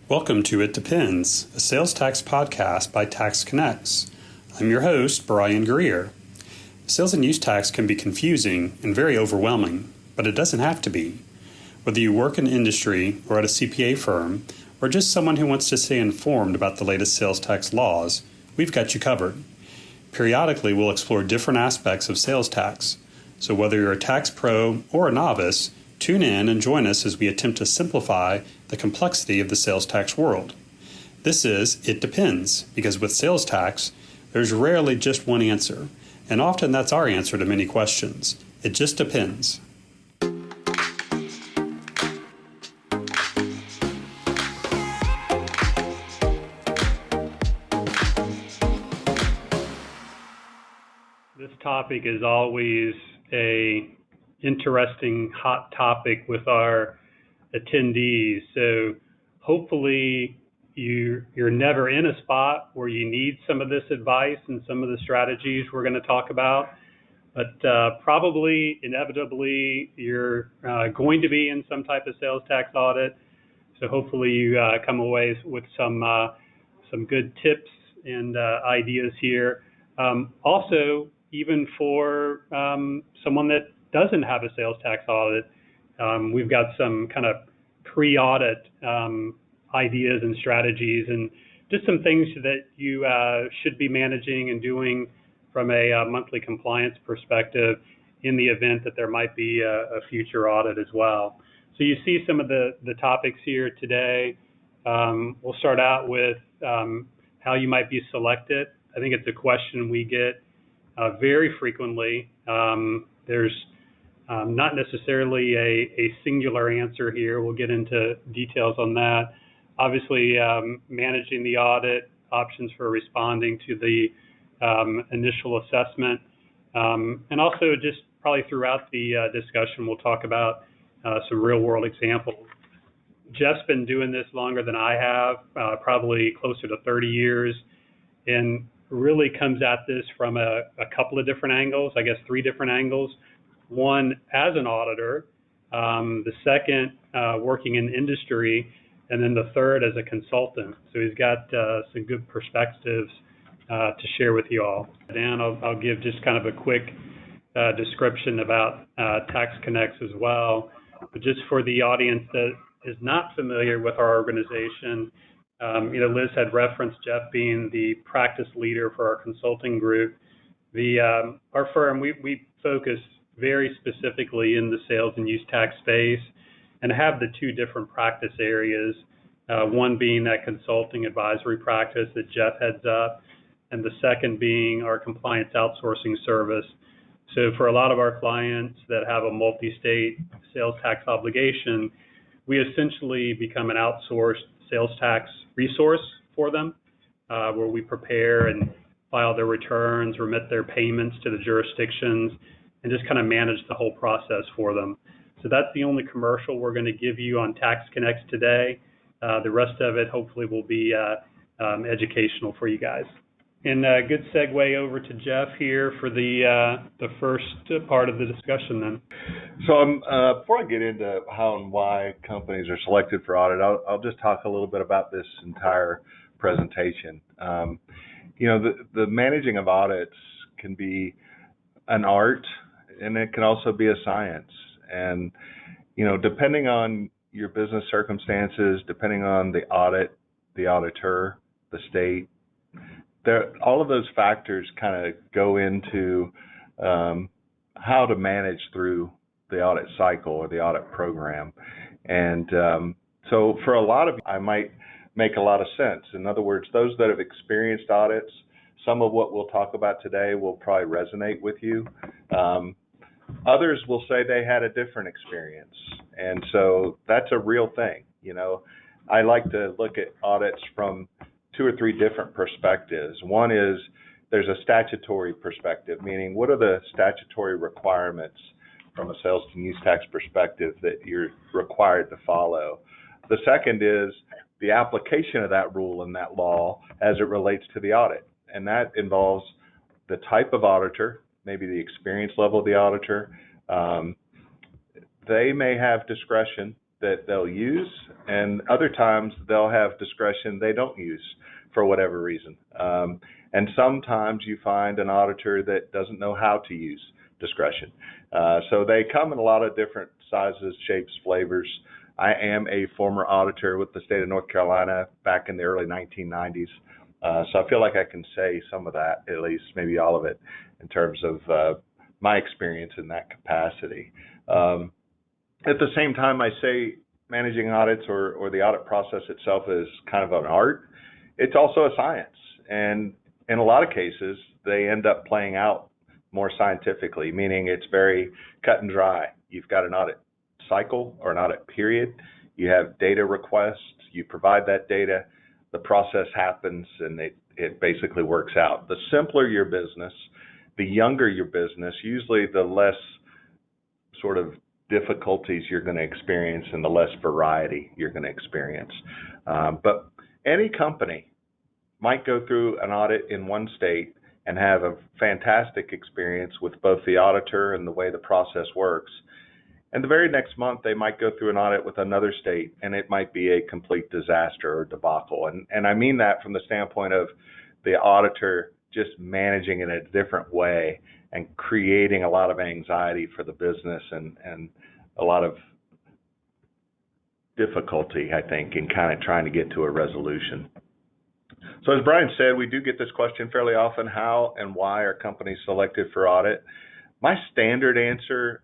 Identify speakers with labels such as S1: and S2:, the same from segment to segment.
S1: Welcome to It Depends, a sales tax podcast by TaxConnex. I'm your host, Brian Greer. Sales and use tax can be confusing and very overwhelming, but it doesn't have to be. Whether you work in industry or at a CPA firm, or just someone who wants to stay informed about the latest sales tax laws, we've got you covered. Periodically, we'll explore different aspects of sales tax. So whether you're a tax pro or a novice, tune in and join us as we attempt to simplify the complexity of the sales tax world. This is It Depends, because with sales tax, there's rarely just one answer, and often that's our answer to many questions. It just depends. This topic is always an interesting hot topic with our attendees. So hopefully you're never in a spot where you need some of this advice and some of the strategies we're going to talk about. But probably, inevitably, you're going to be in some type of sales tax audit. So hopefully you come away with some good tips and ideas here. Also, even for someone that doesn't have a sales tax audit, we've got some kind of pre-audit ideas and strategies and just some things that you should be managing and doing from a monthly compliance perspective in the event that there might be a future audit as well. So you see some of the topics here today. We'll start out with how you might be selected. I think it's a question we get very frequently. There's not necessarily a singular answer here. We'll get into details on that. Obviously, managing the audit, options for responding to the initial assessment, and also just probably throughout the discussion, we'll talk about some real-world examples. Jeff's been doing this longer than I have, probably closer to 30 years, and really comes at this from a couple of different angles, I guess 3 different angles. One, as an auditor, the second, working in industry, and then the third as a consultant. So he's got some good perspectives to share with you all. Dan, I'll give just kind of a quick description about TaxConnex as well. But just for the audience that is not familiar with our organization, Liz had referenced Jeff being the practice leader for our consulting group. Our firm, we focus very specifically in the sales and use tax space and have the 2 different practice areas, one being that consulting advisory practice that Jeff heads up, and the second being our compliance outsourcing service. So for a lot of our clients that have a multi-state sales tax obligation, we essentially become an outsourced sales tax resource for them, where we prepare and file their returns, remit their payments to the jurisdictions, and just kind of manage the whole process for them. So that's the only commercial we're going to give you on TaxConnex today. The rest of it hopefully will be educational for you guys. And a good segue over to Jeff here for the first part of the discussion then.
S2: So before I get into how and why companies are selected for audit, I'll just talk a little bit about this entire presentation. The managing of audits can be an art, and it can also be a science. And, depending on your business circumstances, depending on the audit, the auditor, the state, all of those factors kind of go into how to manage through the audit cycle or the audit program. And so for a lot of you, I might make a lot of sense. In other words, those that have experienced audits, some of what we'll talk about today will probably resonate with you. Others will say they had a different experience. And so that's a real thing. I like to look at audits from 2 or 3 different perspectives. One is there's a statutory perspective, meaning what are the statutory requirements from a sales and use tax perspective that you're required to follow. The second is the application of that rule and that law as it relates to the audit. And that involves the type of auditor, maybe the experience level of the auditor. They may have discretion that they'll use, and other times they'll have discretion they don't use for whatever reason. And sometimes you find an auditor that doesn't know how to use discretion. So they come in a lot of different sizes, shapes, flavors. I am a former auditor with the state of North Carolina back in the early 1990s. So I feel like I can say some of that, at least maybe all of it, in terms of my experience in that capacity. At the same time, I say managing audits or the audit process itself is kind of an art. It's also a science. And in a lot of cases, they end up playing out more scientifically, meaning it's very cut and dry. You've got an audit cycle or an audit period. You have data requests. You provide that data. The process happens, and it basically works out. The simpler your business, the younger your business, usually the less sort of difficulties you're going to experience and the less variety you're going to experience. But any company might go through an audit in one state and have a fantastic experience with both the auditor and the way the process works. And the very next month, they might go through an audit with another state, and it might be a complete disaster or debacle. And I mean that from the standpoint of the auditor just managing it in a different way and creating a lot of anxiety for the business and a lot of difficulty, I think, in kind of trying to get to a resolution. So as Brian said, we do get this question fairly often: how and why are companies selected for audit? My standard answer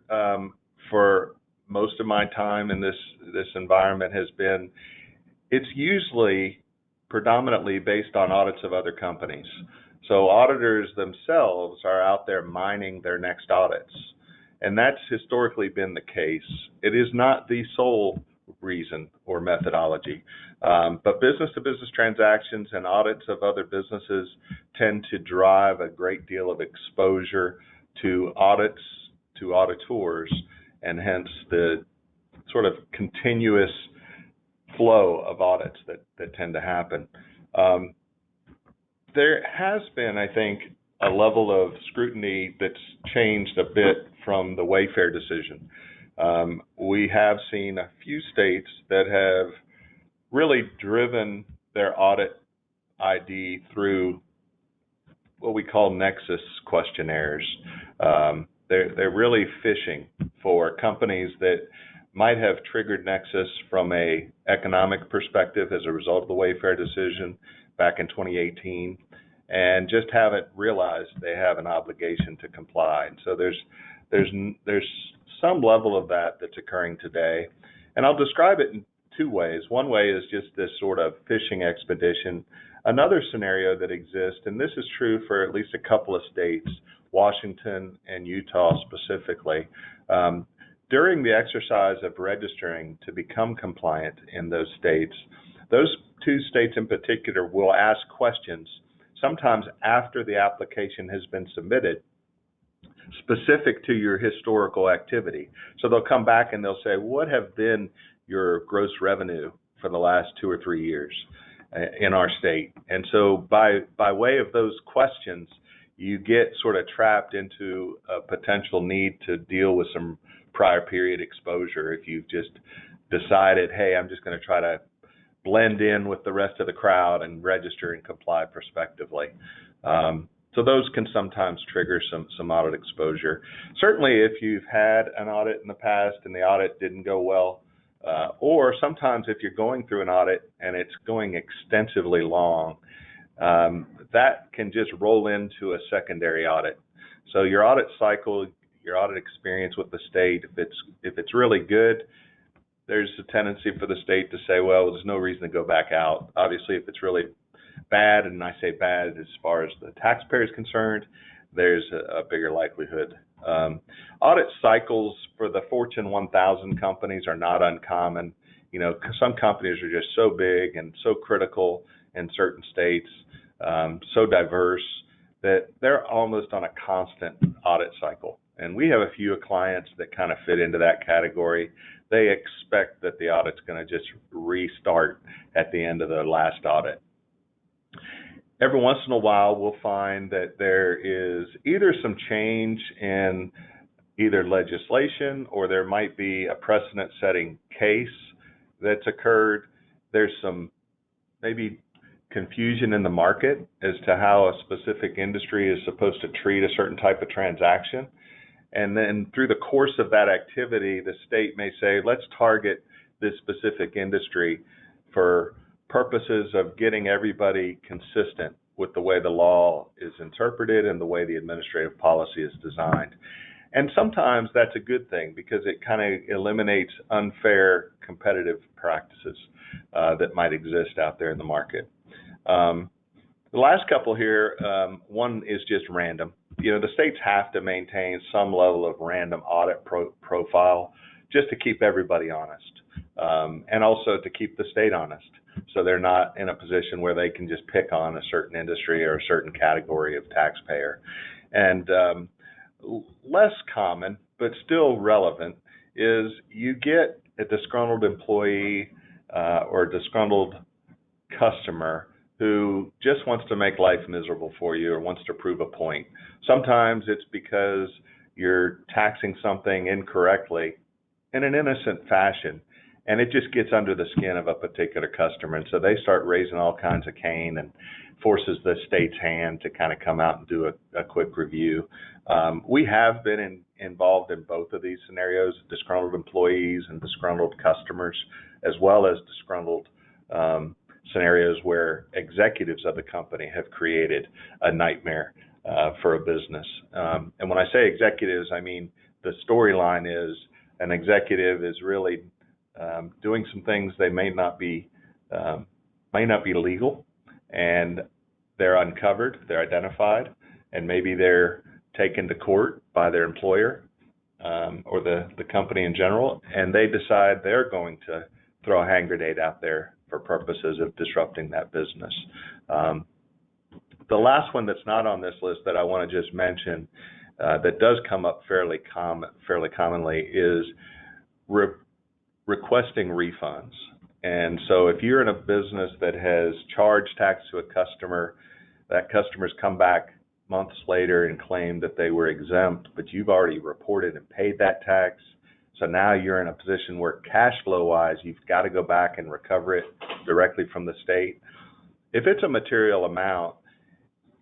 S2: for most of my time in this environment has been, it's usually predominantly based on audits of other companies. So auditors themselves are out there mining their next audits, and that's historically been the case. It is not the sole reason or methodology, but business-to-business transactions and audits of other businesses tend to drive a great deal of exposure to audits, to auditors, and hence the sort of continuous flow of audits that tend to happen. There has been, I think, a level of scrutiny that's changed a bit from the Wayfair decision. We have seen a few states that have really driven their audit ID through what we call nexus questionnaires. They're really fishing for companies that might have triggered nexus from a economic perspective as a result of the Wayfair decision back in 2018, and just haven't realized they have an obligation to comply. And so there's some level of that's occurring today, and I'll describe it in two ways. One way is just this sort of fishing expedition. Another scenario that exists, and this is true for at least a couple of states, Washington and Utah specifically, during the exercise of registering to become compliant in those states, those two states in particular will ask questions sometimes after the application has been submitted, specific to your historical activity. So they'll come back and they'll say, what have been your gross revenue for the last 2 or 3 years in our state? And so by way of those questions, you get sort of trapped into a potential need to deal with some prior period exposure if you've just decided, hey, I'm just going to try to blend in with the rest of the crowd and register and comply prospectively. So those can sometimes trigger some audit exposure. Certainly if you've had an audit in the past and the audit didn't go well, or sometimes if you're going through an audit and it's going extensively long, that can just roll into a secondary audit. So your audit cycle, your audit experience with the state, if it's really good, there's a tendency for the state to say, well, there's no reason to go back out. Obviously, if it's really bad, and I say bad as far as the taxpayer is concerned, there's a bigger likelihood. Audit cycles for the Fortune 1000 companies are not uncommon. You know, some companies are just so big and so critical in certain states, so diverse, that they're almost on a constant audit cycle. And we have a few clients that kind of fit into that category. They expect that the audit's going to just restart at the end of the last audit. Every once in a while, we'll find that there is either some change in either legislation or there might be a precedent-setting case that's occurred. There's some maybe confusion in the market as to how a specific industry is supposed to treat a certain type of transaction. And then through the course of that activity, the state may say, let's target this specific industry for purposes of getting everybody consistent with the way the law is interpreted and the way the administrative policy is designed. And sometimes that's a good thing because it kind of eliminates unfair competitive practices that might exist out there in the market. The last couple here, one is just random. You know, the states have to maintain some level of random audit profile just to keep everybody honest, and also to keep the state honest, so they're not in a position where they can just pick on a certain industry or a certain category of taxpayer. And less common, but still relevant, is you get a disgruntled employee or a disgruntled customer who just wants to make life miserable for you or wants to prove a point. Sometimes it's because you're taxing something incorrectly in an innocent fashion, and it just gets under the skin of a particular customer, and so they start raising all kinds of cane and forces the state's hand to kind of come out and do a quick review. We have been involved in both of these scenarios, disgruntled employees and disgruntled customers, as well as disgruntled scenarios where executives of the company have created a nightmare for a business. And when I say executives, I mean the storyline is an executive is really doing some things they may not be legal, and they're uncovered, they're identified, and maybe they're taken to court by their employer or the company in general, and they decide they're going to throw a hand grenade out there for purposes of disrupting that business. The last one that's not on this list that I want to just mention that does come up fairly commonly is requesting refunds. And so if you're in a business that has charged tax to a customer, that customer's come back months later and claimed that they were exempt, but you've already reported and paid that tax. So now you're in a position where cash flow wise, you've got to go back and recover it directly from the state. If it's a material amount,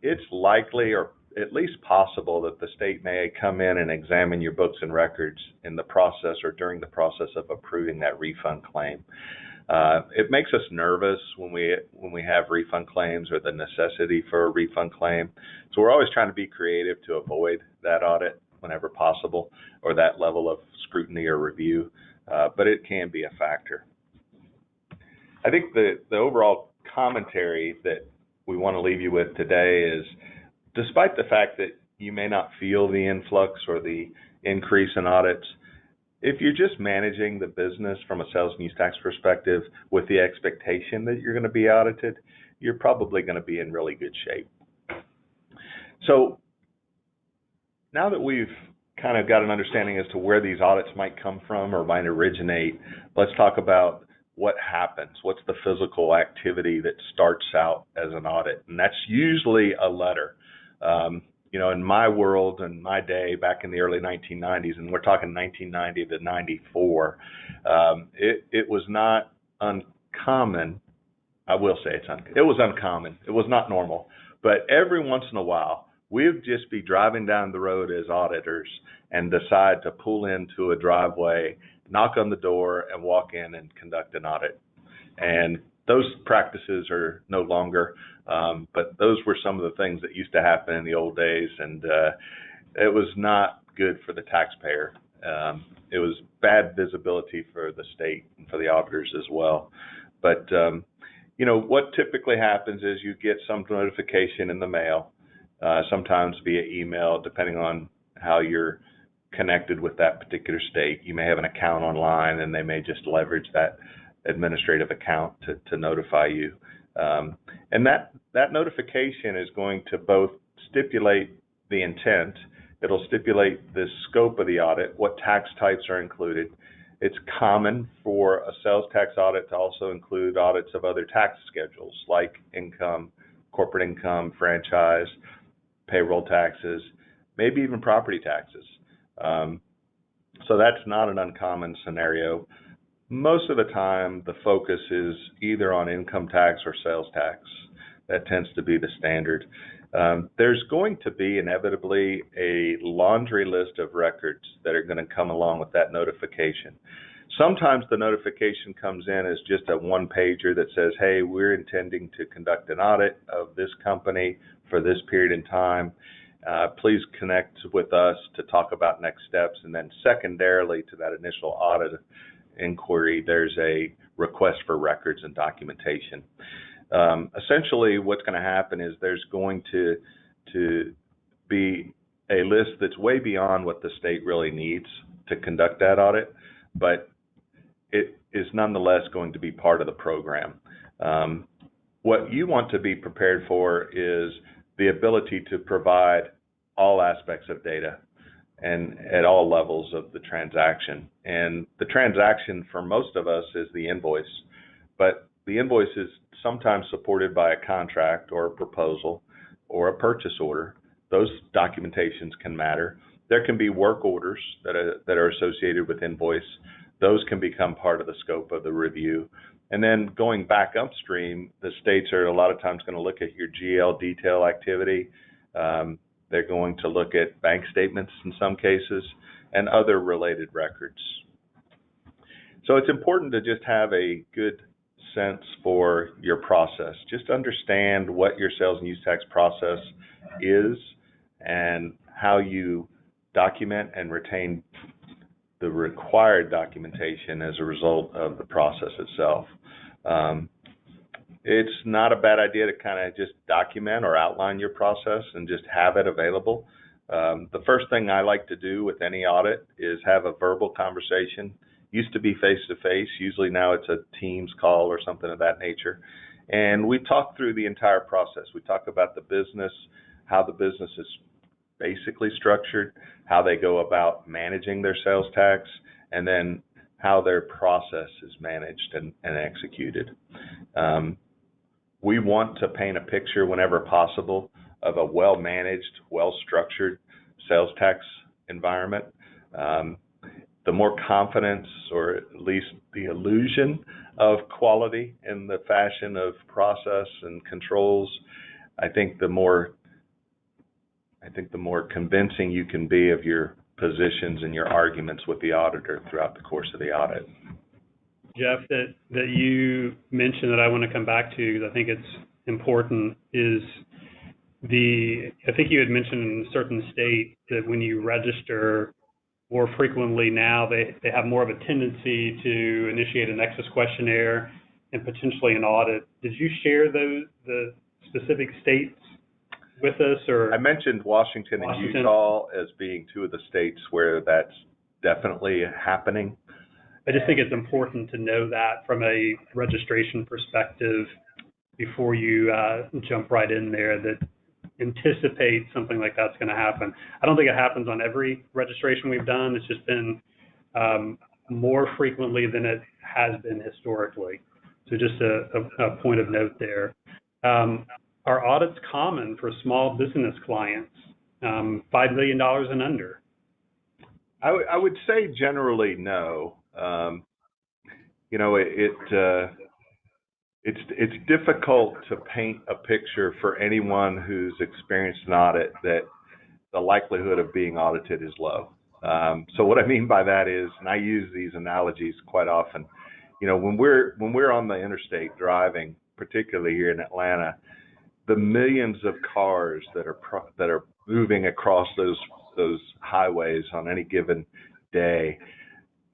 S2: it's likely or at least possible that the state may come in and examine your books and records in the process or during the process of approving that refund claim. It makes us nervous when we have refund claims or the necessity for a refund claim. So we're always trying to be creative to avoid that audit whenever possible, or that level of scrutiny or review, but it can be a factor. I think the overall commentary that we want to leave you with today is, despite the fact that you may not feel the influx or the increase in audits, if you're just managing the business from a sales and use tax perspective with the expectation that you're going to be audited, you're probably going to be in really good shape. So now that we've kind of got an understanding as to where these audits might come from or might originate, let's talk about what happens. What's the physical activity that starts out as an audit? And that's usually a letter. You know, in my world and my day back in the early 1990s, and we're talking 1990 to 94, it was not uncommon. I will say it was uncommon. It was not normal. But every once in a while, we'd just be driving down the road as auditors and decide to pull into a driveway, knock on the door, and walk in and conduct an audit. And those practices are no longer, but those were some of the things that used to happen in the old days, and it was not good for the taxpayer. It was bad visibility for the state and for the auditors as well. But you know, what typically happens is you get some notification in the mail, sometimes via email, depending on how you're connected with that particular state. You may have an account online, and they may just leverage that administrative account to notify you. And that notification is going to both stipulate the intent, it'll stipulate the scope of the audit, what tax types are included. It's common for a sales tax audit to also include audits of other tax schedules like income, corporate income, franchise, payroll taxes, maybe even property taxes. So that's not an uncommon scenario. Most of the time, the focus is either on income tax or sales tax. That tends to be the standard. There's going to be inevitably a laundry list of records that are going to come along with that notification. Sometimes the notification comes in as just a one-pager that says, hey, we're intending to conduct an audit of this company for this period in time. Please connect with us to talk about next steps. And then secondarily to that initial audit inquiry, there's a request for records and documentation. Essentially, what's going to happen is there's going to be a list that's way beyond what the state really needs to conduct that audit, but it is nonetheless going to be part of the program. What you want to be prepared for is the ability to provide all aspects of data and at all levels of the transaction. And the transaction for most of us is the invoice, but the invoice is sometimes supported by a contract or a proposal or a purchase order. Those documentations can matter. There can be work orders that are associated with invoice. Those can become part of the scope of the review. And then going back upstream, the states are a lot of times going to look at your GL detail activity. They're going to look at bank statements in some cases and other related records. So it's important to just have a good sense for your process. Just understand what your sales and use tax process is and how you document and retain the required documentation as a result of the process itself. It's not a bad idea to kind of just document or outline your process and just have it available. The first thing I like to do with any audit is have a verbal conversation. Used to be face-to-face. Usually now it's a Teams call or something of that nature. And we talk through the entire process. We talk about the business, how the business is basically structured, how they go about managing their sales tax, and then how their process is managed and executed. We want to paint a picture whenever possible of a well-managed, well-structured sales tax environment. The more confidence, or at least the illusion of quality in the fashion of process and controls, I think the more convincing you can be of your positions and your arguments with the auditor throughout the course of the audit.
S1: Jeff, that you mentioned that I want to come back to, because I think it's important, is I think you had mentioned in certain states that when you register more frequently now, they have more of a tendency to initiate a nexus questionnaire and potentially an audit. Did you share the specific states with us? Or
S2: I mentioned Washington and Utah as being two of the states where that's definitely happening.
S1: I just think it's important to know that from a registration perspective before you jump right in there, that anticipate something like that's going to happen. I don't think it happens on every registration we've done. It's just been more frequently than it has been historically. So just a point of note there. Are audits common for small business clients, $5 million and under?
S2: I would say generally no. It's difficult to paint a picture for anyone who's experienced an audit that the likelihood of being audited is low. So what I mean by that is, and I use these analogies quite often, when we're on the interstate driving, particularly here in Atlanta, the millions of cars that are moving across those highways on any given day,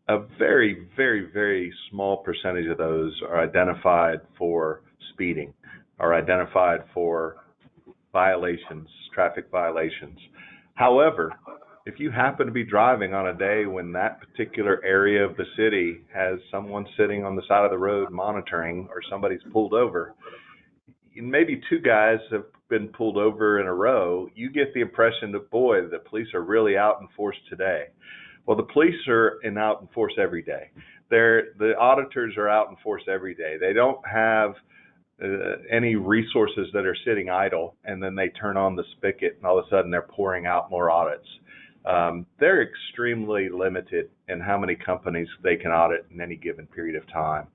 S2: a very, very, very small percentage of those are identified for speeding, are identified for violations, traffic violations. However, if you happen to be driving on a day when that particular area of the city has someone sitting on the side of the road monitoring, or somebody's pulled over, maybe two guys have been pulled over in a row, you get the impression that, boy, the police are really out in force today. Well, the police are out in force every day. The auditors are out in force every day. They don't have any resources that are sitting idle, and then they turn on the spigot and all of a sudden they're pouring out more audits. they're extremely limited in how many companies they can audit in any given period of time.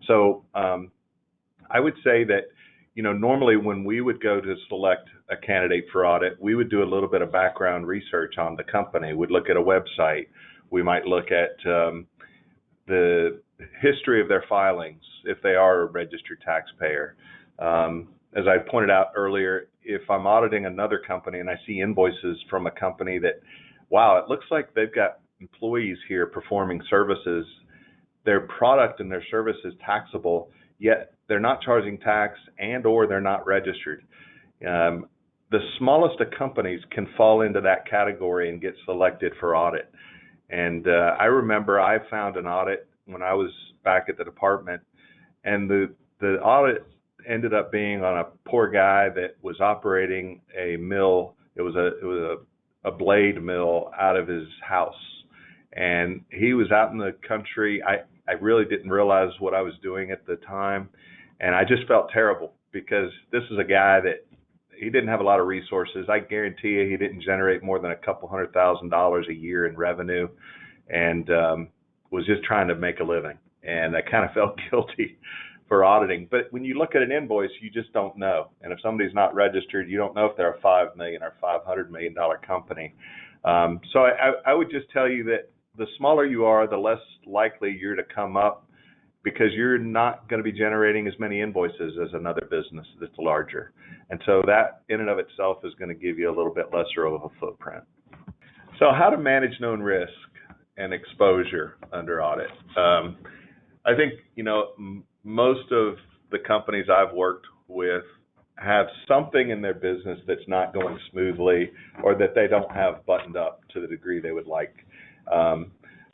S2: So I would say that, normally when we would go to select a candidate for audit, we would do a little bit of background research on the company. We'd look at a website. We might look at the history of their filings, if they are a registered taxpayer. As I pointed out earlier, if I'm auditing another company and I see invoices from a company that, wow, it looks like they've got employees here performing services, their product and their service is taxable, yet they're not charging tax and or they're not registered. The smallest of companies can fall into that category and get selected for audit. And I remember I found an audit when I was back at the department, and the audit ended up being on a poor guy that was operating a mill. It was a blade mill out of his house, and he was out in the country. I really didn't realize what I was doing at the time, and I just felt terrible because this is a guy that he didn't have a lot of resources. I guarantee you he didn't generate more than a couple $100,000 a year in revenue, and was just trying to make a living. And I kind of felt guilty for auditing. But when you look at an invoice, you just don't know. And if somebody's not registered, you don't know if they're a $5 million or $500 million company. So I would just tell you that the smaller you are, the less likely you're to come up, because you're not going to be generating as many invoices as another business that's larger. And so that in and of itself is going to give you a little bit lesser of a footprint. So how to manage known risk and exposure under audit. I think, most of the companies I've worked with have something in their business that's not going smoothly, or that they don't have buttoned up to the degree they would like.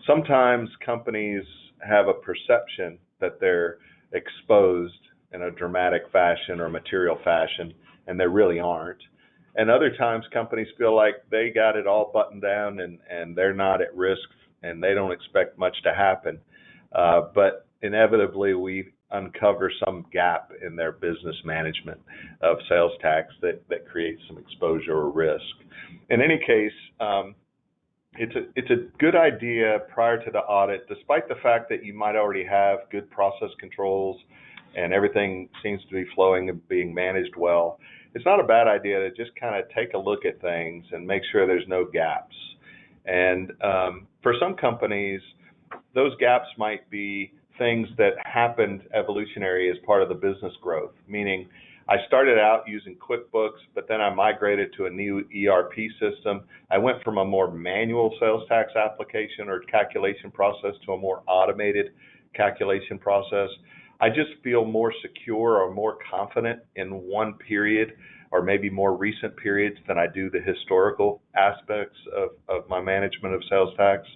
S2: Sometimes companies have a perception that they're exposed in a dramatic fashion or material fashion, and they really aren't. And other times companies feel like they got it all buttoned down and they're not at risk and they don't expect much to happen. But inevitably we uncover some gap in their business management of sales tax that creates some exposure or risk. In any case, it's a good idea prior to the audit, despite the fact that you might already have good process controls and everything seems to be flowing and being managed well. It's not a bad idea to just kind of take a look at things and make sure there's no gaps. And for some companies, those gaps might be things that happened evolutionary as part of the business growth, meaning I started out using QuickBooks, but then I migrated to a new ERP system. I went from a more manual sales tax application or calculation process to a more automated calculation process. I just feel more secure or more confident in one period or maybe more recent periods than I do the historical aspects of my management of sales tax.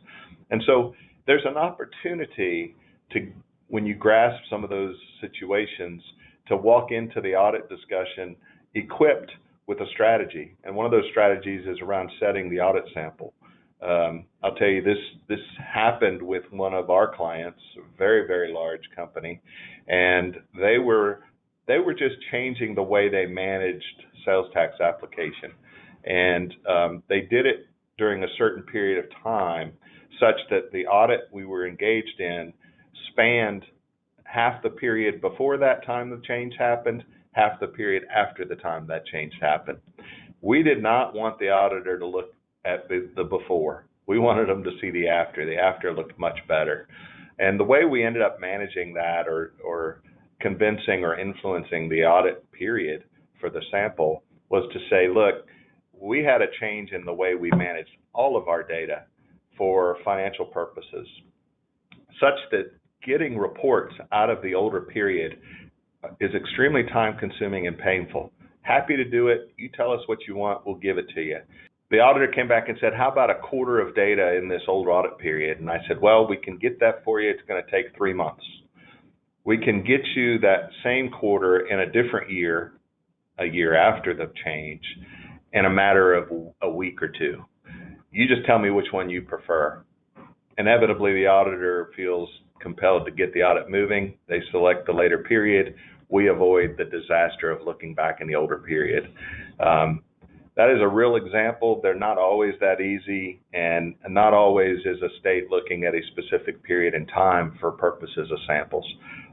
S2: And so there's an opportunity to, when you grasp some of those situations, to walk into the audit discussion equipped with a strategy. And one of those strategies is around setting the audit sample. I'll tell you, this happened with one of our clients, a very, very large company, and they were just changing the way they managed sales tax application. And they did it during a certain period of time such that the audit we were engaged in spanned half the period before that time the change happened, half the period after the time that change happened. We did not want the auditor to look at the before. We wanted them to see the after. The after looked much better. And the way we ended up managing that or convincing or influencing the audit period for the sample was to say, look, we had a change in the way we managed all of our data for financial purposes, such that getting reports out of the older period is extremely time consuming and painful. Happy to do it. You tell us what you want, we'll give it to you. The auditor came back and said, how about a quarter of data in this old audit period? And I said, well, we can get that for you. It's going to take 3 months. We can get you that same quarter in a different year, a year after the change, in a matter of a week or two. You just tell me which one you prefer. Inevitably, the auditor feels compelled to get the audit moving. They select the later period. We avoid the disaster of looking back in the older period. That is a real example. They're not always that easy, and not always is a state looking at a specific period in time for purposes of samples.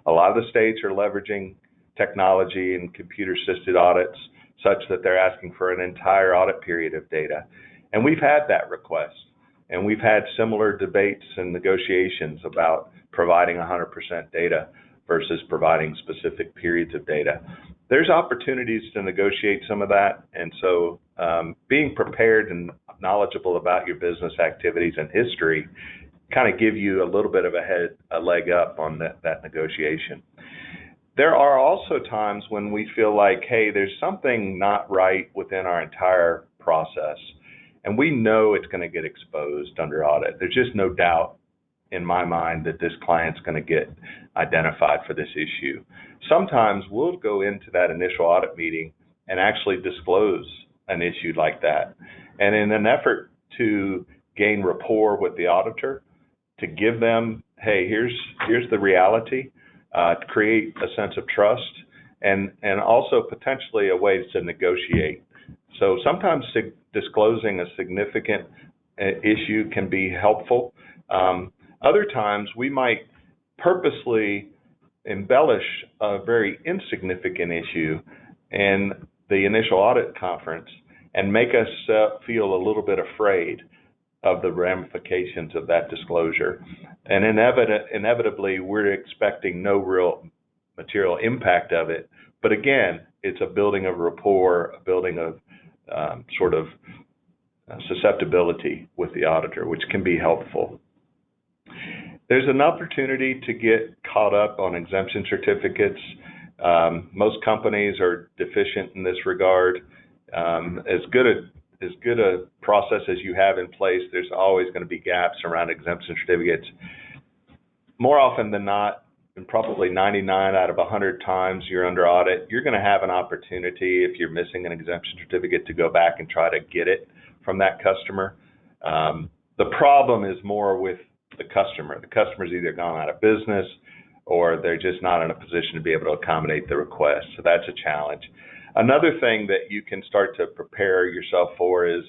S2: A lot of the states are leveraging technology and computer-assisted audits such that they're asking for an entire audit period of data. And we've had that request, and we've had similar debates and negotiations about providing 100% data versus providing specific periods of data. There's opportunities to negotiate some of that, and so being prepared and knowledgeable about your business activities and history kind of give you a little bit of a leg up on that negotiation. There are also times when we feel like, hey, there's something not right within our entire process, and we know it's going to get exposed under audit. There's just no doubt in my mind that this client's going to get identified for this issue. Sometimes we'll go into that initial audit meeting and actually disclose an issue like that. And in an effort to gain rapport with the auditor, to give them, hey, here's the reality, to create a sense of trust, and also potentially a way to negotiate. So sometimes disclosing a significant issue can be helpful. Other times we might purposely embellish a very insignificant issue in the initial audit conference and make us feel a little bit afraid of the ramifications of that disclosure. And inevitably, we're expecting no real material impact of it. But again, it's a building of rapport, a building of sort of susceptibility with the auditor, which can be helpful. There's an opportunity to get caught up on exemption certificates. Most companies are deficient in this regard. As good a process as you have in place, there's always going to be gaps around exemption certificates. More often than not, and probably 99 out of 100 times you're under audit, you're going to have an opportunity, if you're missing an exemption certificate, to go back and try to get it from that customer. The problem is more with the customer. The customer's either gone out of business or they're just not in a position to be able to accommodate the request. So that's a challenge. Another thing that you can start to prepare yourself for is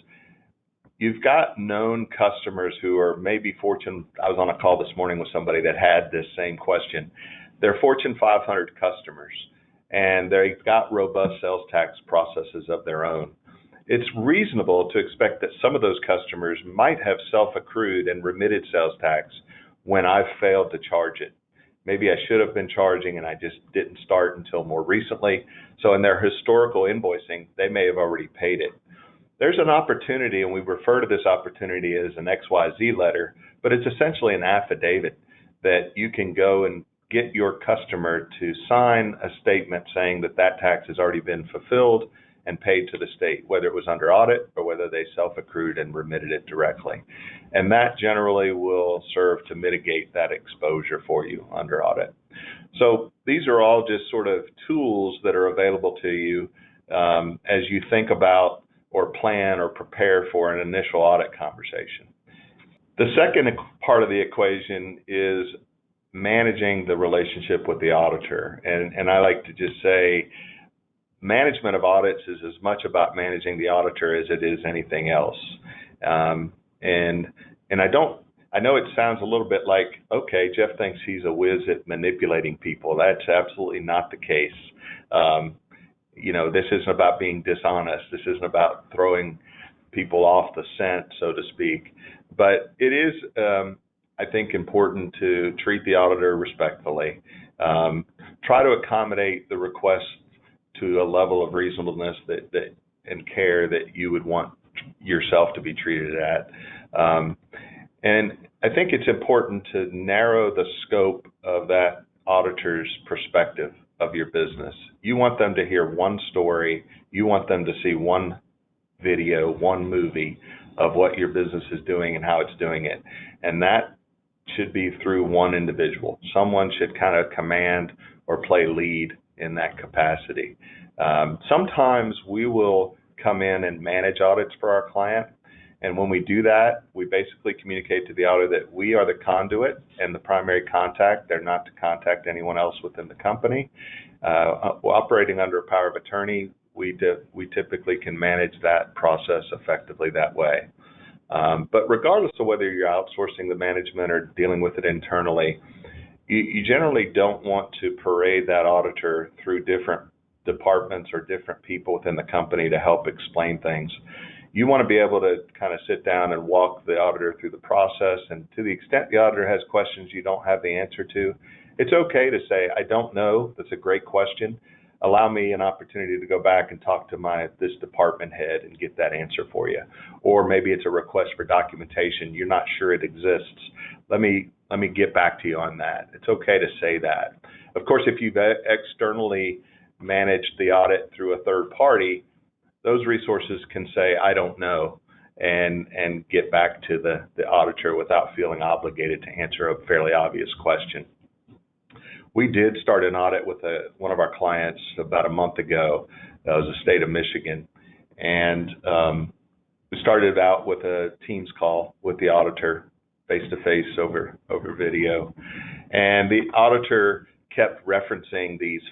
S2: you've got known customers who are maybe Fortune. I was on a call this morning with somebody that had this same question. They're Fortune 500 customers, and they've got robust sales tax processes of their own. It's reasonable to expect that some of those customers might have self-accrued and remitted sales tax when I've failed to charge it. Maybe I should have been charging and I just didn't start until more recently. So in their historical invoicing, they may have already paid it. There's an opportunity, and we refer to this opportunity as an XYZ letter, but it's essentially an affidavit that you can go and get your customer to sign a statement saying that that tax has already been fulfilled and paid to the state, whether it was under audit or whether they self-accrued and remitted it directly. And that generally will serve to mitigate that exposure for you under audit. So these are all just sort of tools that are available to you as you think about or plan or prepare for an initial audit conversation. The second part of the equation is managing the relationship with the auditor. And I like to just say, management of audits is as much about managing the auditor as it is anything else. And I know it sounds a little bit like, okay, Jeff thinks he's a whiz at manipulating people. That's absolutely not the case. This isn't about being dishonest. This isn't about throwing people off the scent, so to speak. But it is, I think, important to treat the auditor respectfully. Try to accommodate the request to a level of reasonableness and care that you would want yourself to be treated at. And I think it's important to narrow the scope of that auditor's perspective of your business. You want them to hear one story. You want them to see one video, one movie of what your business is doing and how it's doing it. And that should be through one individual. Someone should kind of command or play lead in that capacity. Sometimes we will come in and manage audits for our client. And when we do that, we basically communicate to the auditor that we are the conduit and the primary contact. They're not to contact anyone else within the company. Operating under a power of attorney, we typically can manage that process effectively that way. But regardless of whether you're outsourcing the management or dealing with it internally, you generally don't want to parade that auditor through different departments or different people within the company to help explain things. You want to be able to kind of sit down and walk the auditor through the process, and to the extent the auditor has questions you don't have the answer to, it's okay to say, I don't know, that's a great question. Allow me an opportunity to go back and talk to this department head and get that answer for you. Or maybe it's a request for documentation, you're not sure it exists. Let me get back to you on that. It's okay to say that. Of course, if you've externally managed the audit through a third party, those resources can say, I don't know, and get back to the auditor without feeling obligated to answer a fairly obvious question. We did start an audit with one of our clients about a month ago. That was the state of Michigan. And we started out with a Teams call with the auditor, face-to-face over video. And the auditor kept referencing these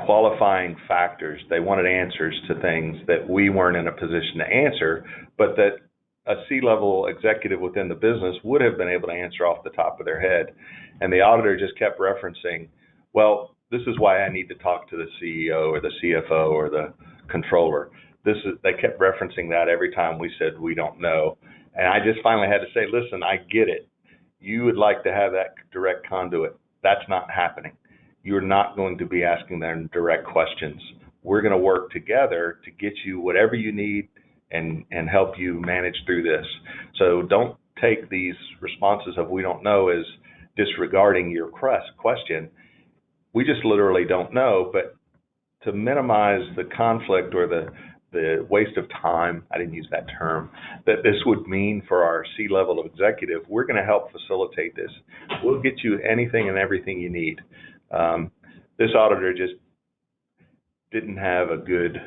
S2: qualifying factors. They wanted answers to things that we weren't in a position to answer, but that a C-level executive within the business would have been able to answer off the top of their head. And the auditor just kept referencing, well, this is why I need to talk to the CEO or the CFO or the controller. They kept referencing that every time we said we don't know. And I just finally had to say, listen, I get it. You would like to have that direct conduit. That's not happening. You're not going to be asking them direct questions. We're going to work together to get you whatever you need and help you manage through this. So don't take these responses of we don't know as disregarding your question. We just literally don't know, but to minimize the conflict or the waste of time, I didn't use that term, that this would mean for our C-level executive, we're going to help facilitate this. We'll get you anything and everything you need. This auditor just didn't have a good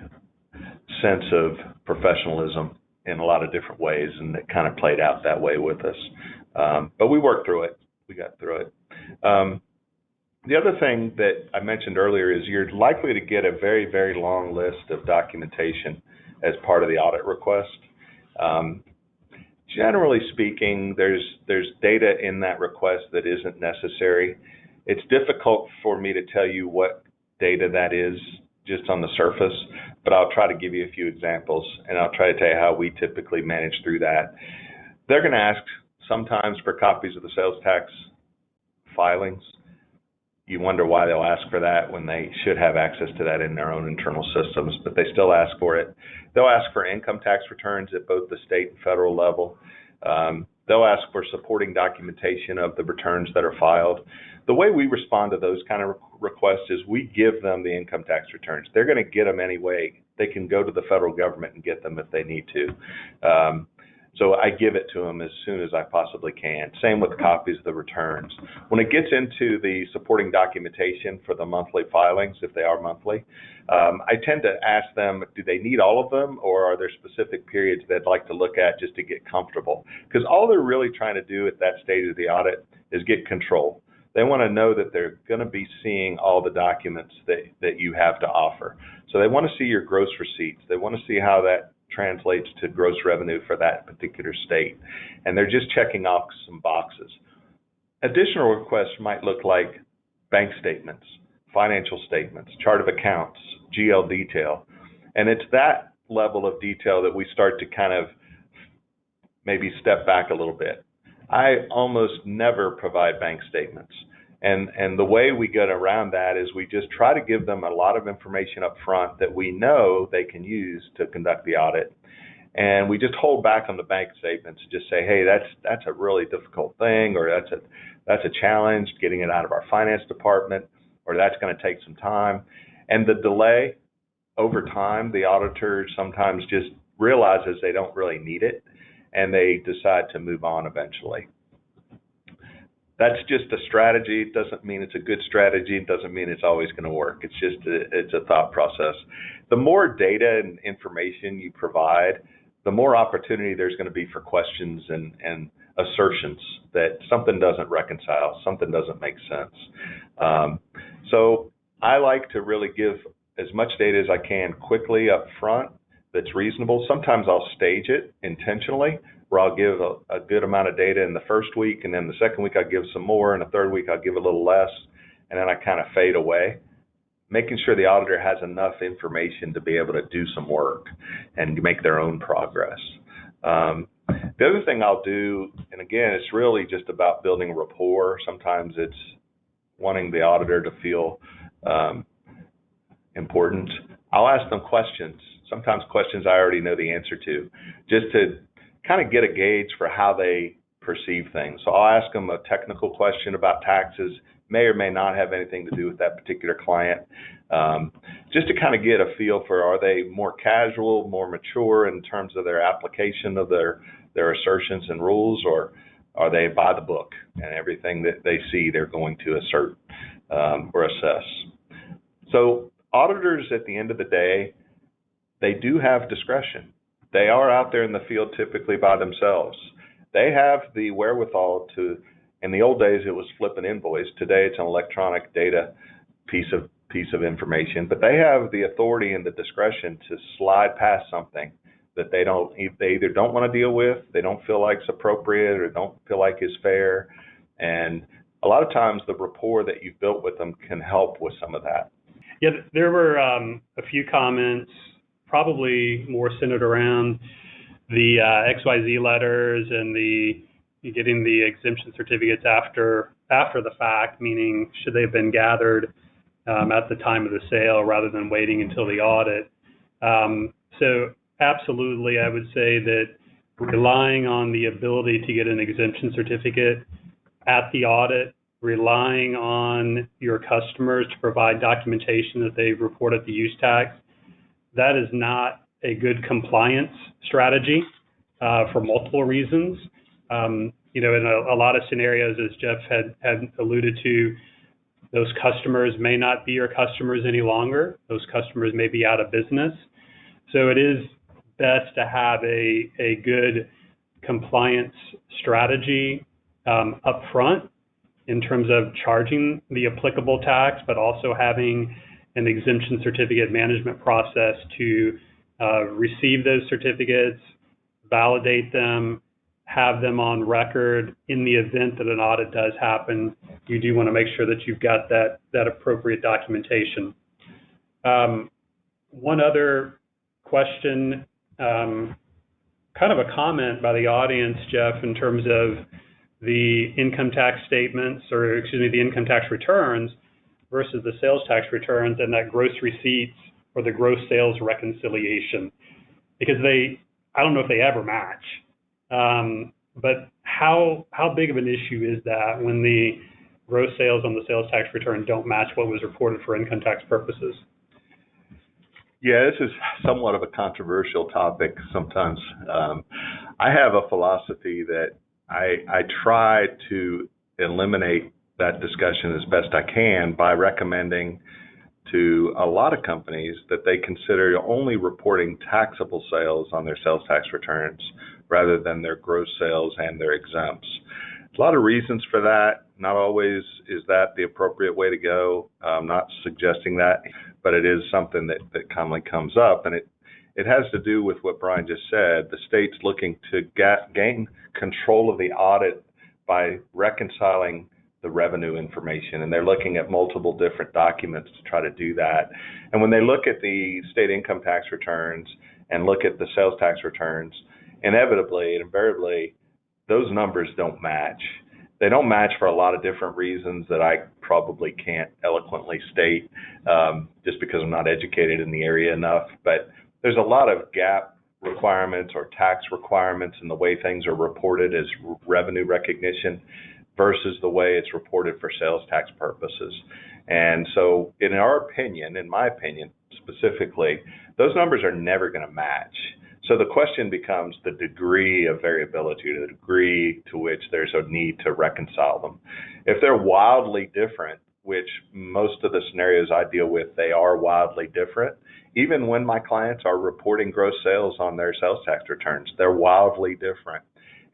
S2: sense of professionalism in a lot of different ways, and it kind of played out that way with us. But we worked through it. We got through it. The other thing that I mentioned earlier is you're likely to get a very, very long list of documentation as part of the audit request. Generally speaking, there's data in that request that isn't necessary. It's difficult for me to tell you what data that is just on the surface, but I'll try to give you a few examples, and I'll try to tell you how we typically manage through that. They're going to ask sometimes for copies of the sales tax filings. You wonder why they'll ask for that when they should have access to that in their own internal systems, but they still ask for it. They'll ask for income tax returns at both the state and federal level. They'll ask for supporting documentation of the returns that are filed. The way we respond to those kind of requests is we give them the income tax returns. They're going to get them anyway. They can go to the federal government and get them if they need to. So I give it to them as soon as I possibly can. Same with copies of the returns. When it gets into the supporting documentation for the monthly filings, if they are monthly, I tend to ask them, do they need all of them, or are there specific periods they'd like to look at just to get comfortable? Because all they're really trying to do at that stage of the audit is get control. They want to know that they're going to be seeing all the documents that you have to offer. So they want to see your gross receipts. They want to see how that translates to gross revenue for that particular state. And they're just checking off some boxes. Additional requests might look like bank statements, financial statements, chart of accounts, GL detail. And it's that level of detail that we start to kind of maybe step back a little bit. I almost never provide bank statements. And the way we get around that is we just try to give them a lot of information up front that we know they can use to conduct the audit. And we just hold back on the bank statements, just say, hey, that's a really difficult thing, or that's a challenge getting it out of our finance department, or that's going to take some time. And the delay over time, the auditor sometimes just realizes they don't really need it, and they decide to move on eventually. That's just a strategy. It doesn't mean it's a good strategy. It doesn't mean it's always going to work. It's just it's a thought process. The more data and information you provide, the more opportunity there's going to be for questions and assertions that something doesn't reconcile, something doesn't make sense. So I like to really give as much data as I can quickly up front that's reasonable. Sometimes I'll stage it intentionally, where I'll give a good amount of data in the first week, and then the second week I'll give some more, and the third week I'll give a little less, and then I kind of fade away, making sure the auditor has enough information to be able to do some work and make their own progress. The other thing I'll do, and again, it's really just about building rapport. Sometimes it's wanting the auditor to feel important. I'll ask them questions, sometimes questions I already know the answer to, just to kind of get a gauge for how they perceive things. So I'll ask them a technical question about taxes, may or may not have anything to do with that particular client, just to kind of get a feel for, are they more casual, more mature in terms of their application of their assertions and rules, or are they by the book and everything that they see they're going to assert or assess. So auditors, at the end of the day, they do have discretion. They are out there in the field typically by themselves. They have the wherewithal to, in the old days it was flip an invoice, today it's an electronic data piece of information, but they have the authority and the discretion to slide past something that they either don't want to deal with, they don't feel like it's appropriate, or don't feel like is fair. And a lot of times the rapport that you've built with them can help with some of that.
S1: Yeah, there were a few comments, probably more centered around the XYZ letters and getting the exemption certificates after the fact, meaning should they have been gathered at the time of the sale rather than waiting until the audit. So absolutely, I would say that relying on the ability to get an exemption certificate at the audit, relying on your customers to provide documentation that they've reported the use tax, that is not a good compliance strategy for multiple reasons. In a lot of scenarios, as Jeff had alluded to, those customers may not be your customers any longer. Those customers may be out of business. So it is best to have a good compliance strategy up front in terms of charging the applicable tax, but also having an exemption certificate management process to receive those certificates, validate them, have them on record. In the event that an audit does happen, you do want to make sure that you've got that appropriate documentation. One other question, kind of a comment by the audience, Jeff, in terms of the income tax statements, or excuse me, the income tax returns versus the sales tax returns, and that gross receipts or the gross sales reconciliation, because I don't know if they ever match. But how big of an issue is that when the gross sales on the sales tax return don't match what was reported for income tax purposes?
S2: Yeah, this is somewhat of a controversial topic sometimes. I have a philosophy that I try to eliminate that discussion as best I can by recommending to a lot of companies that they consider only reporting taxable sales on their sales tax returns rather than their gross sales and their exempts. A lot of reasons for that. Not always is that the appropriate way to go. I'm not suggesting that, but it is something that commonly comes up, and it has to do with what Brian just said. The state's looking to gain control of the audit by reconciling the revenue information, and they're looking at multiple different documents to try to do that. And when they look at the state income tax returns and look at the sales tax returns, inevitably and invariably, those numbers don't match. They don't match for a lot of different reasons that I probably can't eloquently state, just because I'm not educated in the area enough. But there's a lot of GAAP requirements or tax requirements in the way things are reported as revenue recognition versus the way it's reported for sales tax purposes. And so in my opinion specifically, those numbers are never going to match. So the question becomes the degree of variability, the degree to which there's a need to reconcile them. If they're wildly different, which most of the scenarios I deal with, they are wildly different. Even when my clients are reporting gross sales on their sales tax returns, they're wildly different.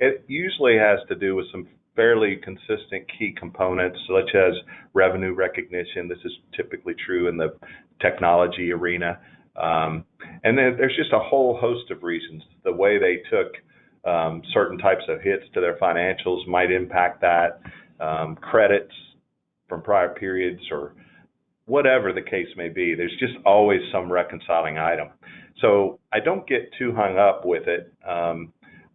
S2: It usually has to do with some fairly consistent key components, such as revenue recognition. This is typically true in the technology arena. And then there's just a whole host of reasons. The way they took certain types of hits to their financials might impact that, credits from prior periods, or whatever the case may be. There's just always some reconciling item. So I don't get too hung up with it.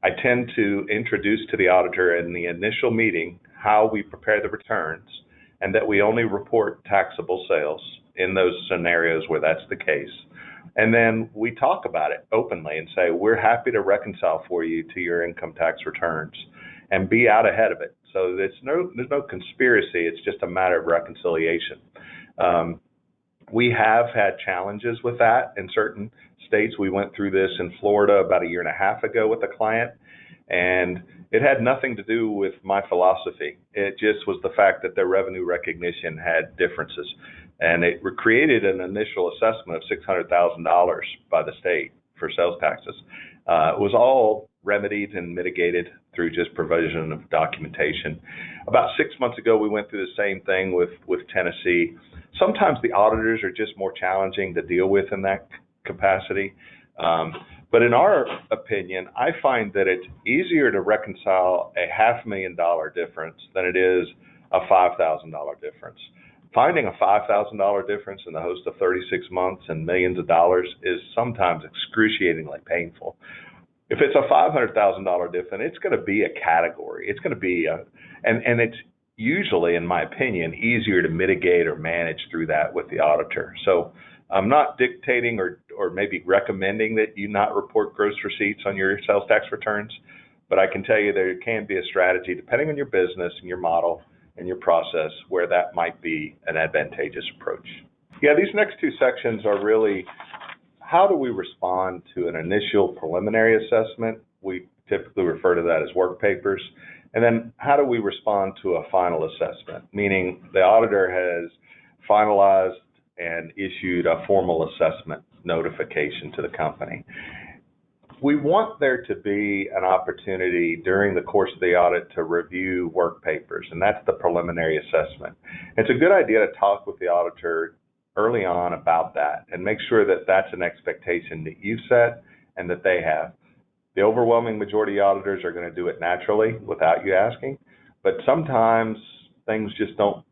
S2: I tend to introduce to the auditor in the initial meeting how we prepare the returns, and that we only report taxable sales in those scenarios where that's the case. And then we talk about it openly and say, we're happy to reconcile for you to your income tax returns and be out ahead of it. So there's no conspiracy. It's just a matter of reconciliation. We have had challenges with that in certain states. We went through this in Florida about a year and a half ago with a client, and it had nothing to do with my philosophy. It just was the fact that their revenue recognition had differences, and it created an initial assessment of $600,000 by the state for sales taxes. It was all remedied and mitigated through just provision of documentation. About 6 months ago, we went through the same thing with Tennessee. Sometimes the auditors are just more challenging to deal with in that capacity. But in our opinion, I find that it's easier to reconcile a $500,000 difference than it is a $5,000 difference. Finding a $5,000 difference in the host of 36 months and millions of dollars is sometimes excruciatingly painful. If it's a $500,000 difference, it's going to be a category. It's going to be and it's usually, in my opinion, easier to mitigate or manage through that with the auditor. So I'm not dictating or maybe recommending that you not report gross receipts on your sales tax returns, but I can tell you there can be a strategy, depending on your business and your model and your process, where that might be an advantageous approach. Yeah, these next two sections are really, how do we respond to an initial preliminary assessment? We typically refer to that as work papers. And then how do we respond to a final assessment, meaning the auditor has finalized and issued a formal assessment notification to the company. We want there to be an opportunity during the course of the audit to review work papers, and that's the preliminary assessment. It's a good idea to talk with the auditor early on about that and make sure that that's an expectation that you've set and that they have. The overwhelming majority of auditors are going to do it naturally without you asking, but sometimes things just don't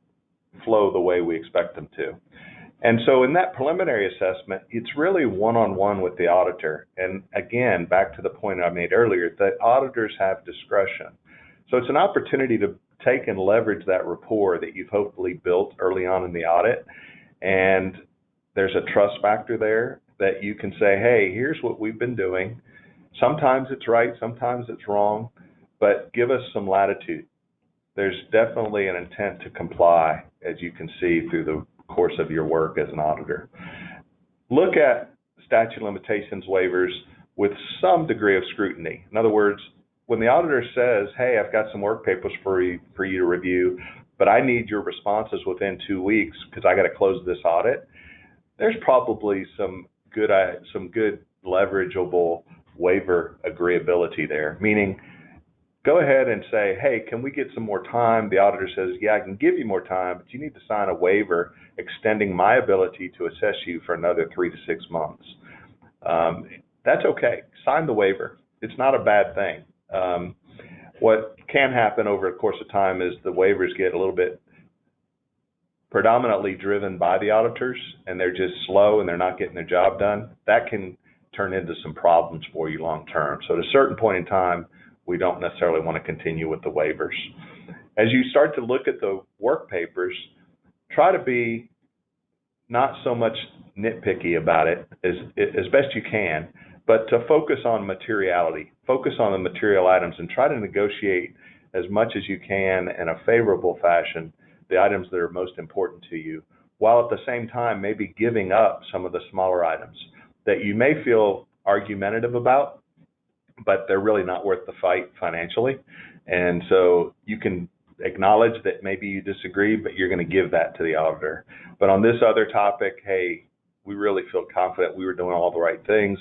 S2: flow the way we expect them to. And so in that preliminary assessment, it's really one-on-one with the auditor. And again, back to the point I made earlier, that auditors have discretion. So it's an opportunity to take and leverage that rapport that you've hopefully built early on in the audit. And there's a trust factor there that you can say, hey, here's what we've been doing. Sometimes it's right, sometimes it's wrong, but give us some latitude. There's definitely an intent to comply, as you can see through the course of your work as an auditor. Look at statute of limitations waivers with some degree of scrutiny. In other words, when the auditor says, hey, I've got some work papers for you to review, but I need your responses within 2 weeks because I got to close this audit, there's probably some good leverageable waiver agreeability there, meaning go ahead and say, hey, can we get some more time? The auditor says, yeah, I can give you more time, but you need to sign a waiver extending my ability to assess you for another 3 to 6 months. That's okay. Sign the waiver. It's not a bad thing. What can happen over the course of time is the waivers get a little bit predominantly driven by the auditors, and they're just slow and they're not getting their job done. That can turn into some problems for you long term. So at a certain point in time, we don't necessarily want to continue with the waivers. As you start to look at the work papers, try to be not so much nitpicky about it as best you can, but to focus on materiality, focus on the material items, and try to negotiate as much as you can in a favorable fashion the items that are most important to you, while at the same time maybe giving up some of the smaller items that you may feel argumentative about, but they're really not worth the fight financially. And so you can acknowledge that maybe you disagree, but you're going to give that to the auditor. But on this other topic, hey, we really feel confident we were doing all the right things.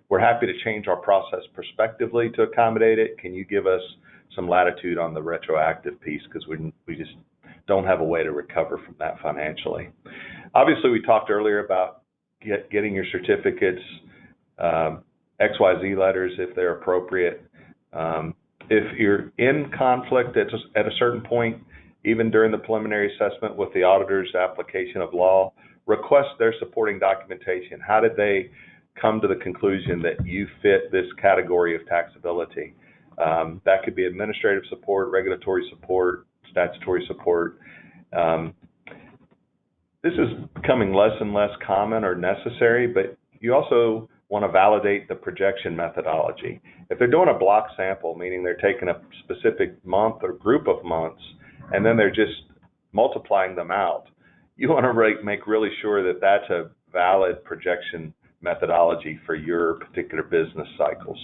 S2: We're happy to change our process prospectively to accommodate it. Can you give us some latitude on the retroactive piece because we just don't have a way to recover from that financially. Obviously, we talked earlier about getting your certificates, XYZ letters if they're appropriate. If you're in conflict at a certain point, even during the preliminary assessment with the auditor's application of law, request their supporting documentation. How did they come to the conclusion that you fit this category of taxability? That could be administrative support, regulatory support, statutory support. This is becoming less and less common or necessary, but you also want to validate the projection methodology. If they're doing a block sample, meaning they're taking a specific month or group of months, and then they're just multiplying them out, you want to make really sure that that's a valid projection methodology for your particular business cycles.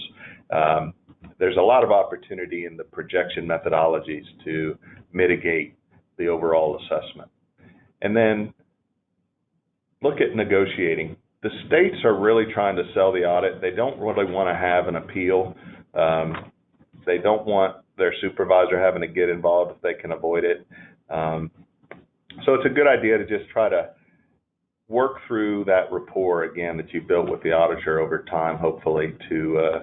S2: There's a lot of opportunity in the projection methodologies to mitigate the overall assessment. And then look at negotiating. The states are really trying to sell the audit. They don't really want to have an appeal. They don't want their supervisor having to get involved if they can avoid it. So it's a good idea to just try to work through that rapport again that you built with the auditor over time, hopefully, to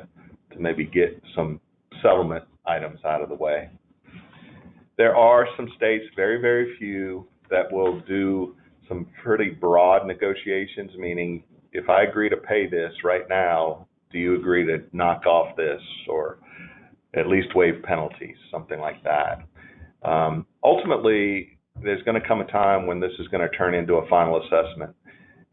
S2: maybe get some settlement items out of the way. There are some states, very, very few, that will do some pretty broad negotiations, meaning if I agree to pay this right now, do you agree to knock off this or at least waive penalties, something like that. Ultimately, there's going to come a time when this is going to turn into a final assessment.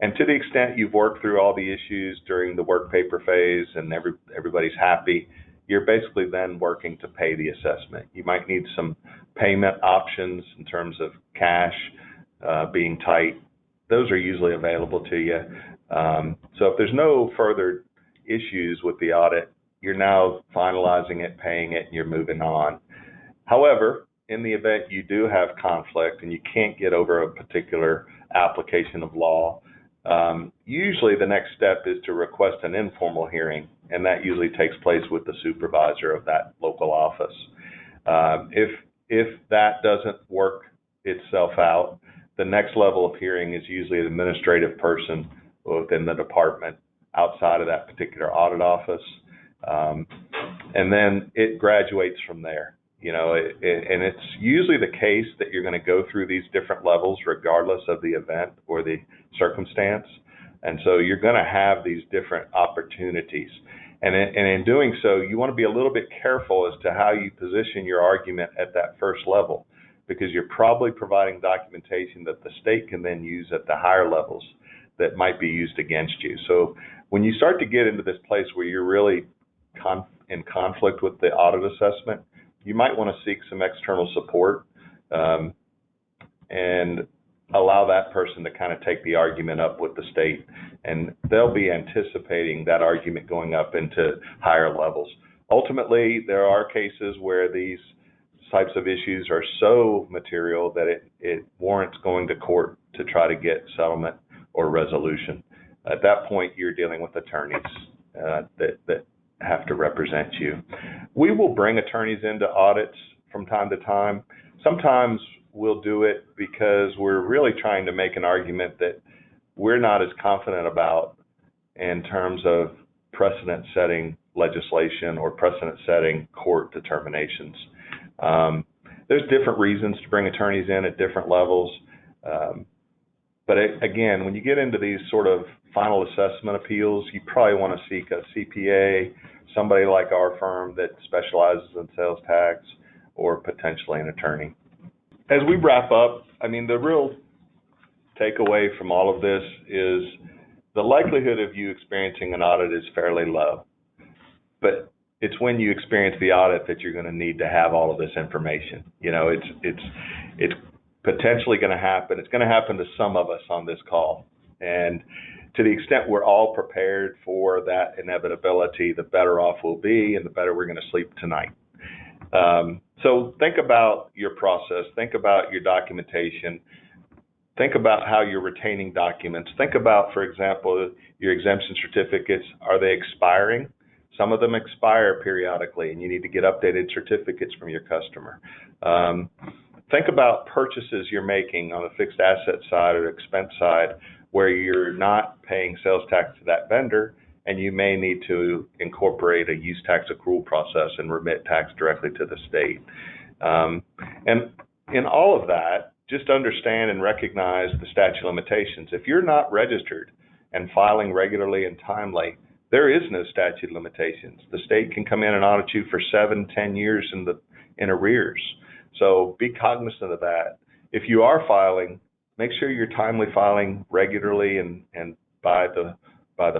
S2: And to the extent you've worked through all the issues during the work paper phase and everybody's happy, you're basically then working to pay the assessment. You might need some payment options in terms of cash being tight. Those are usually available to you. So if there's no further issues with the audit, you're now finalizing it, paying it, and you're moving on. However, in the event you do have conflict and you can't get over a particular application of law, usually the next step is to request an informal hearing, and that usually takes place with the supervisor of that local office. If that doesn't work itself out, the next level of hearing is usually an administrative person within the department outside of that particular audit office, and then it graduates from there. You know, and it's usually the case that you're going to go through these different levels regardless of the event or the circumstance. And so you're going to have these different opportunities. And in doing so, you want to be a little bit careful as to how you position your argument at that first level, because you're probably providing documentation that the state can then use at the higher levels that might be used against you. So when you start to get into this place where you're really in conflict with the audit assessment, you might want to seek some external support and allow that person to kind of take the argument up with the state, and they'll be anticipating that argument going up into higher levels. Ultimately, there are cases where these types of issues are so material that it warrants going to court to try to get settlement or resolution. At that point, you're dealing with attorneys that have to represent you. We will bring attorneys into audits from time to time. Sometimes we'll do it because we're really trying to make an argument that we're not as confident about in terms of precedent-setting legislation or precedent-setting court determinations. There's different reasons to bring attorneys in at different levels. But again, when you get into these sort of final assessment appeals, you probably want to seek a CPA, somebody like our firm that specializes in sales tax, or potentially an attorney. As we wrap up, I mean, the real takeaway from all of this is the likelihood of you experiencing an audit is fairly low. But it's when you experience the audit that you're going to need to have all of this information. You know, it's potentially going to happen. It's going to happen to some of us on this call. And to the extent we're all prepared for that inevitability, the better off we'll be and the better we're going to sleep tonight. So think about your process. Think about your documentation. Think about how you're retaining documents. Think about, for example, your exemption certificates. Are they expiring? Some of them expire periodically, and you need to get updated certificates from your customer. Think about purchases you're making on the fixed asset side or expense side where you're not paying sales tax to that vendor, and you may need to incorporate a use tax accrual process and remit tax directly to the state. And in all of that, just understand and recognize the statute of limitations. If you're not registered and filing regularly and timely, there is no statute of limitations. The state can come in and audit you for 7-10 years in arrears. So be cognizant of that. If you are filing, make sure you're timely filing regularly and by the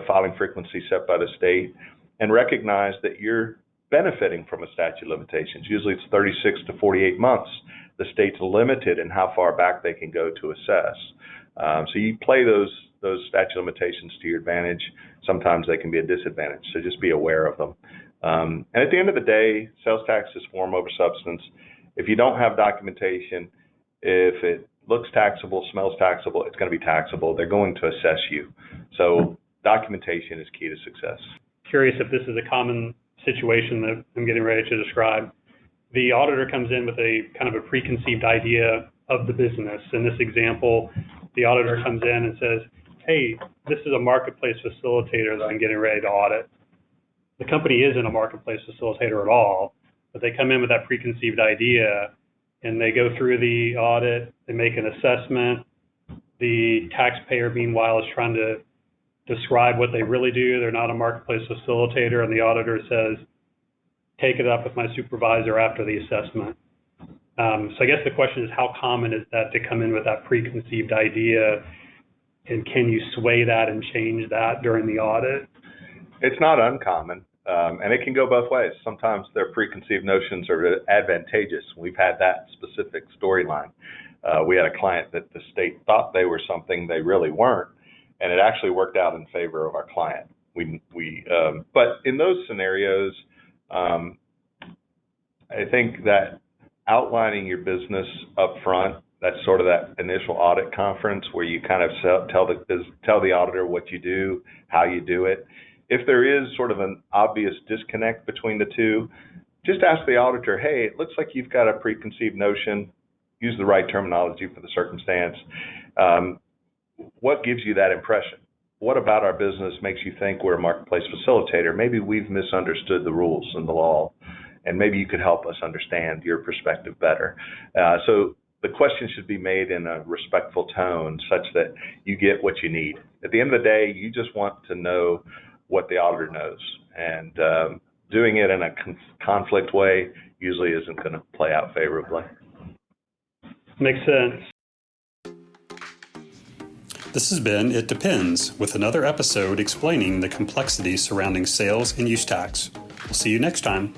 S2: filing frequency set by the state, and recognize that you're benefiting from a statute of limitations. Usually it's 36 to 48 months. The state's limited in how far back they can go to assess. So you play those statute of limitations to your advantage. Sometimes they can be a disadvantage, so just be aware of them. And at the end of the day, sales tax is form over substance. If you don't have documentation, if it looks taxable, smells taxable, it's going to be taxable. They're going to assess you. So documentation is key to success.
S1: Curious if this is a common situation that I'm getting ready to describe. The auditor comes in with a kind of a preconceived idea of the business. In this example, the auditor comes in and says, hey, this is a marketplace facilitator that I'm getting ready to audit. The company isn't a marketplace facilitator at all, but they come in with that preconceived idea and they go through the audit, they make an assessment. The taxpayer, meanwhile, is trying to describe what they really do. They're not a marketplace facilitator, and the auditor says, take it up with my supervisor after the assessment. So I guess the question is, how common is that to come in with that preconceived idea, and can you sway that and change that during the audit?
S2: It's not uncommon, and it can go both ways. Sometimes their preconceived notions are advantageous. We've had that specific storyline. We had a client that the state thought they were something they really weren't, and it actually worked out in favor of our client. But in those scenarios, I think that outlining your business up front, that's sort of that initial audit conference where you kind of tell the auditor what you do, how you do it. If there is sort of an obvious disconnect between the two, just ask the auditor, hey, it looks like you've got a preconceived notion, use the right terminology for the circumstance. What gives you that impression? What about our business makes you think we're a marketplace facilitator? Maybe we've misunderstood the rules and the law, and maybe you could help us understand your perspective better. So the question should be made in a respectful tone such that you get what you need. At the end of the day, you just want to know what the auditor knows, and doing it in a conflict way usually isn't going to play out favorably.
S1: Makes sense.
S3: This has been It Depends, with another episode explaining the complexities surrounding sales and use tax. We'll see you next time.